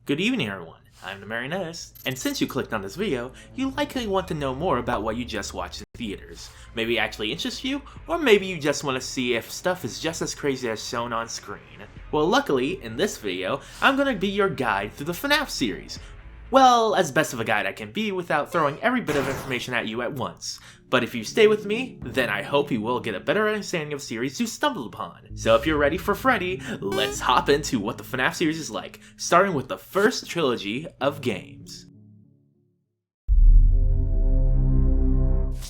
Good evening everyone, I'm the Marionettist, and since you clicked on this video, you likely want to know more about what you just watched in theaters. Maybe it actually interests you, or maybe you just want to see if stuff is just as crazy as shown on screen. Well, luckily, in this video, I'm going to be your guide through the FNaF series. Well, as best of a guide I can be without throwing every bit of information at you at once. But if you stay with me, then I hope you will get a better understanding of the series you stumbled upon. So if you're ready for Freddy, let's hop into what the FNaF series is like, starting with the first trilogy of games.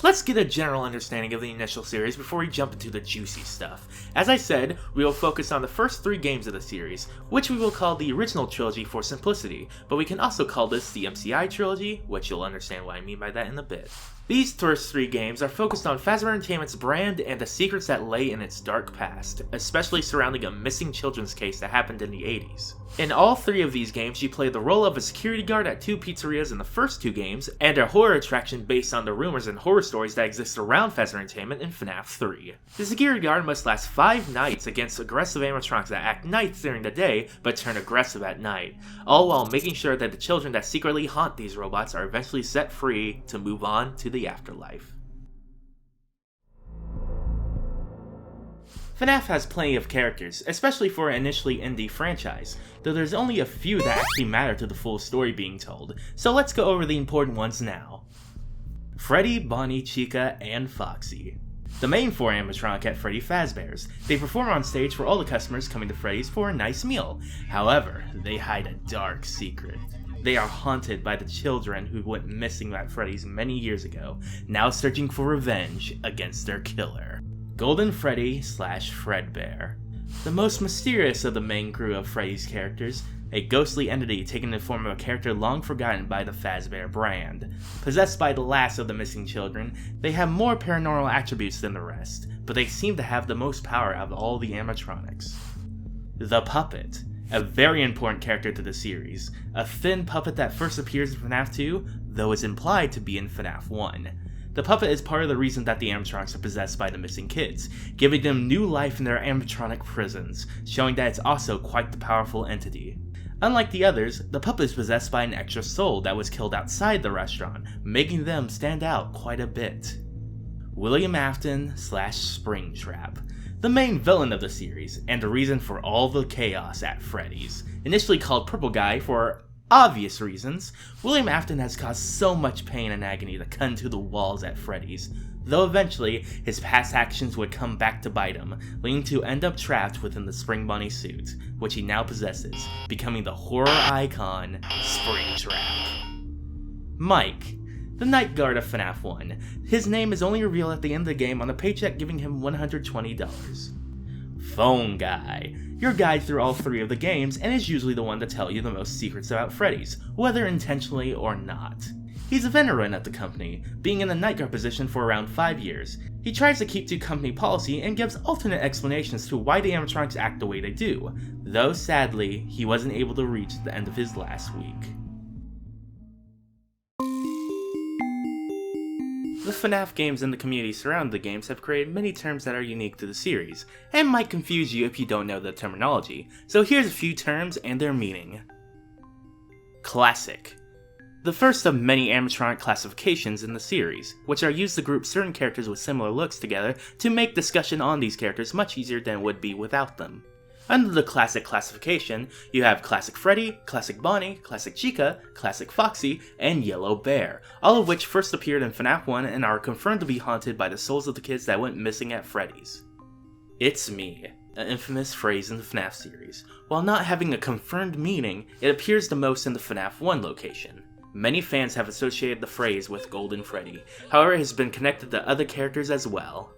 Let's get a general understanding of the initial series before we jump into the juicy stuff. As I said, we will focus on the first 3 games of the series, which we will call the original trilogy for simplicity, but we can also call this the MCI trilogy, which you'll understand what I mean by that in a bit. These first 3 games are focused on Fazbear Entertainment's brand and the secrets that lay in its dark past, especially surrounding a missing children's case that happened in the 80s. In all 3 of these games, you play the role of a security guard at 2 pizzerias in the first 2 games, and a horror attraction based on the rumors and horror stories that exist around Fazbear Entertainment in FNaF 3. The security guard must last 5 nights against aggressive animatronics that act nice during the day, but turn aggressive at night, all while making sure that the children that secretly haunt these robots are eventually set free to move on to the afterlife. FNaF has plenty of characters, especially for an initially indie franchise, though there's only a few that actually matter to the full story being told, so let's go over the important ones now. Freddy, Bonnie, Chica, and Foxy. The main 4 animatronic at Freddy Fazbear's. They perform on stage for all the customers coming to Freddy's for a nice meal. However, they hide a dark secret. They are haunted by the children who went missing at Freddy's many years ago, now searching for revenge against their killer. Golden Freddy / Fredbear. The most mysterious of the main crew of Freddy's characters, a ghostly entity taking the form of a character long forgotten by the Fazbear brand. Possessed by the last of the missing children, they have more paranormal attributes than the rest, but they seem to have the most power out of all the animatronics. The Puppet. A very important character to the series, a thin puppet that first appears in FNaF 2, though is implied to be in FNaF 1. The puppet is part of the reason that the animatronics are possessed by the missing kids, giving them new life in their animatronic prisons, showing that it's also quite the powerful entity. Unlike the others, the puppet is possessed by an extra soul that was killed outside the restaurant, making them stand out quite a bit. William Afton / Springtrap. The main villain of the series, and the reason for all the chaos at Freddy's. Initially called Purple Guy for obvious reasons, William Afton has caused so much pain and agony to cut into the walls at Freddy's, though eventually his past actions would come back to bite him, leading to end up trapped within the Spring Bunny suit, which he now possesses, becoming the horror icon Springtrap. Mike. The night guard of FNaF 1. His name is only revealed at the end of the game on a paycheck giving him $120. Phone Guy. Your guide through all 3 of the games and is usually the one to tell you the most secrets about Freddy's, whether intentionally or not. He's a veteran at the company, being in the night guard position for around 5 years. He tries to keep to company policy and gives alternate explanations to why the animatronics act the way they do, though sadly, he wasn't able to reach the end of his last week. The FNaF games and the community surrounding the games have created many terms that are unique to the series, and might confuse you if you don't know the terminology, so here's a few terms and their meaning. Classic. The first of many animatronic classifications in the series, which are used to group certain characters with similar looks together to make discussion on these characters much easier than it would be without them. Under the Classic classification, you have Classic Freddy, Classic Bonnie, Classic Chica, Classic Foxy, and Yellow Bear, all of which first appeared in FNaF 1 and are confirmed to be haunted by the souls of the kids that went missing at Freddy's. It's me, an infamous phrase in the FNaF series. While not having a confirmed meaning, it appears the most in the FNaF 1 location. Many fans have associated the phrase with Golden Freddy, however it has been connected to other characters as well.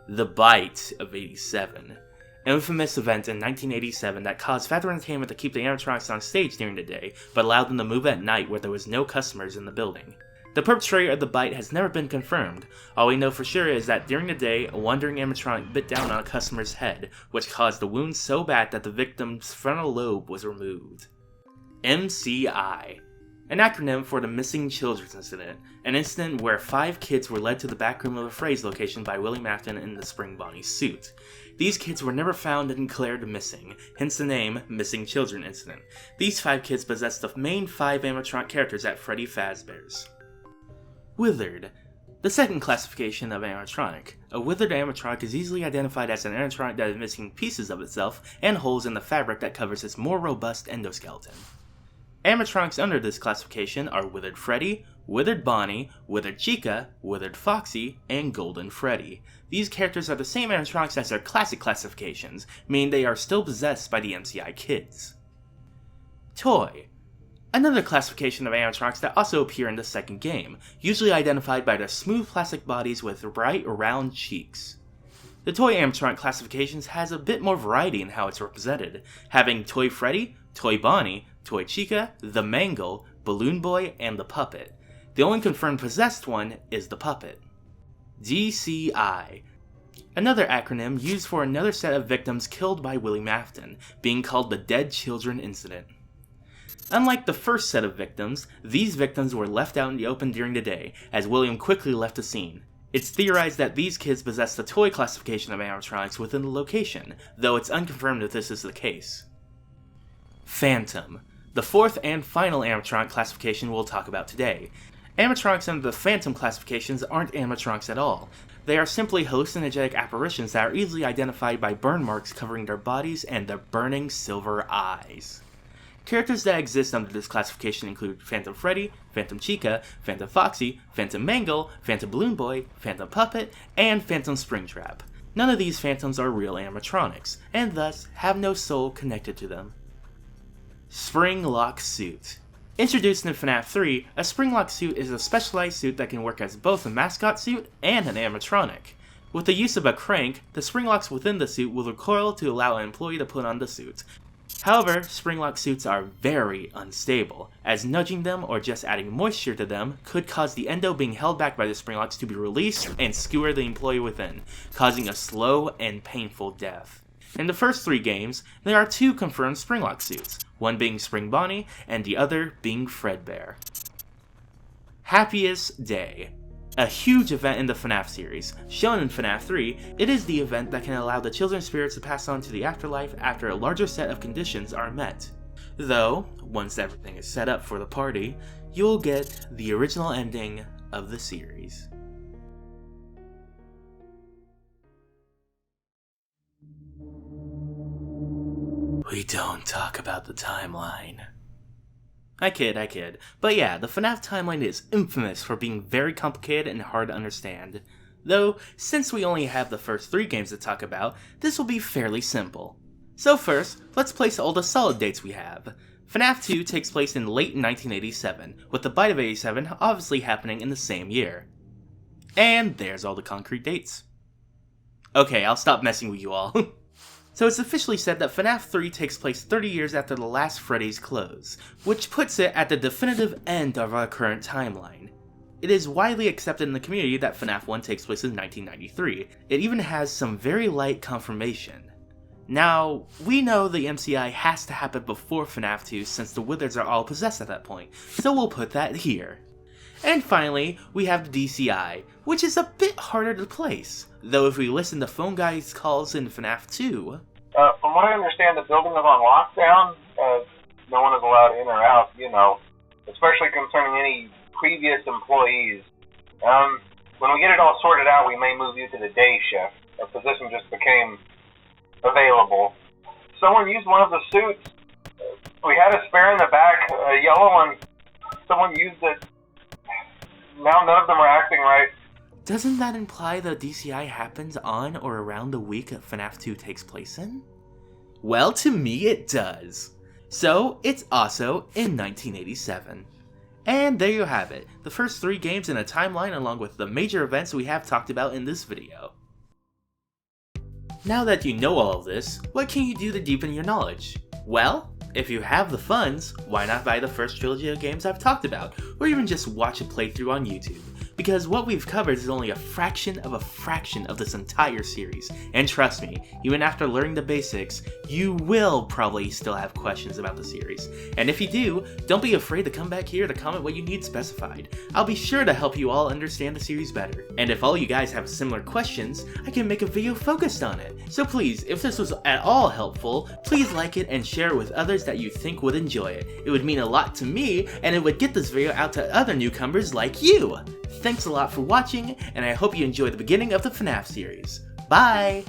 The Bite of '87. An infamous event in 1987 that caused Fazbear Entertainment to keep the animatronics on stage during the day, but allowed them to move at night where there was no customers in the building. The perpetrator of the bite has never been confirmed. All we know for sure is that during the day, a wandering animatronic bit down on a customer's head, which caused the wound so bad that the victim's frontal lobe was removed. MCI. an acronym for the Missing Children's Incident, an incident where 5 kids were led to the back room of a Freddy's location by William Afton in the Spring Bonnie suit. These kids were never found and declared missing, hence the name Missing Children Incident. These 5 kids possessed the main 5 animatronic characters at Freddy Fazbear's. Withered. The second classification of animatronic. A withered animatronic is easily identified as an animatronic that is missing pieces of itself and holes in the fabric that covers its more robust endoskeleton. Animatronics under this classification are Withered Freddy, Withered Bonnie, Withered Chica, Withered Foxy, and Golden Freddy. These characters are the same animatronics as their classic classifications, meaning they are still possessed by the MCI kids. Toy. Another classification of animatronics that also appear in the second game, usually identified by their smooth plastic bodies with bright, round cheeks. The toy animatronic classifications has a bit more variety in how it's represented, having Toy Freddy, Toy Bonnie, Toy Chica, the Mangle, Balloon Boy, and the Puppet. The only confirmed possessed one is the Puppet. DCI. Another acronym used for another set of victims killed by William Afton, being called the Dead Children Incident. Unlike the first set of victims, these victims were left out in the open during the day, as William quickly left the scene. It's theorized that these kids possess the toy classification of animatronics within the location, though it's unconfirmed if this is the case. Phantom. The fourth and final animatronic classification we'll talk about today. Animatronics under the Phantom classifications aren't animatronics at all. They are simply hallucinogenic apparitions that are easily identified by burn marks covering their bodies and their burning silver eyes. Characters that exist under this classification include Phantom Freddy, Phantom Chica, Phantom Foxy, Phantom Mangle, Phantom Balloon Boy, Phantom Puppet, and Phantom Springtrap. None of these phantoms are real animatronics, and thus have no soul connected to them. Spring Lock Suit. Introduced in FNaF 3, a Spring Lock Suit is a specialized suit that can work as both a mascot suit and an animatronic. With the use of a crank, the spring locks within the suit will recoil to allow an employee to put on the suit. However, spring lock suits are very unstable, as nudging them or just adding moisture to them could cause the endo being held back by the spring locks to be released and skewer the employee within, causing a slow and painful death. In the first 3 games, there are 2 confirmed spring lock suits, one being Spring Bonnie and the other being Fredbear. Happiest Day. A huge event in the FNaF series. Shown in FNaF 3, it is the event that can allow the children's spirits to pass on to the afterlife after a larger set of conditions are met. Though, once everything is set up for the party, you'll get the original ending of the series. We don't talk about the timeline. I kid. But yeah, the FNaF timeline is infamous for being very complicated and hard to understand. Though, since we only have the first 3 games to talk about, this will be fairly simple. So first, let's place all the solid dates we have. FNaF 2 takes place in late 1987, with the Bite of 87 obviously happening in the same year. And there's all the concrete dates. Okay, I'll stop messing with you all. So it's officially said that FNaF 3 takes place 30 years after the last Freddy's close, which puts it at the definitive end of our current timeline. It is widely accepted in the community that FNaF 1 takes place in 1993. It even has some very light confirmation. Now, we know the MCI has to happen before FNaF 2 since the Withers are all possessed at that point, so we'll put that here. And finally, we have the DCI, which is a bit harder to place, though if we listen to Phone Guy's calls in FNaF 2... from what I understand, the building is on lockdown. No one is allowed in or out, especially concerning any previous employees. When we get it all sorted out, we may move you to the day shift. A position just became available. Someone used one of the suits. We had a spare in the back, a yellow one. Someone used it. Now none of them are acting right. Doesn't that imply the DCI happens on or around the week that FNaF 2 takes place in? Well, to me it does. So, it's also in 1987. And there you have it, the first 3 games in a timeline along with the major events we have talked about in this video. Now that you know all of this, what can you do to deepen your knowledge? Well, if you have the funds, why not buy the first trilogy of games I've talked about, or even just watch a playthrough on YouTube? because what we've covered is only a fraction of this entire series. And trust me, even after learning the basics, you will probably still have questions about the series. And if you do, don't be afraid to come back here to comment what you need specified. I'll be sure to help you all understand the series better. And if all you guys have similar questions, I can make a video focused on it. So please, if this was at all helpful, please like it and share it with others that you think would enjoy it. It would mean a lot to me, and it would get this video out to other newcomers like you! Thanks a lot for watching, and I hope you enjoy the beginning of the FNaF series. Bye!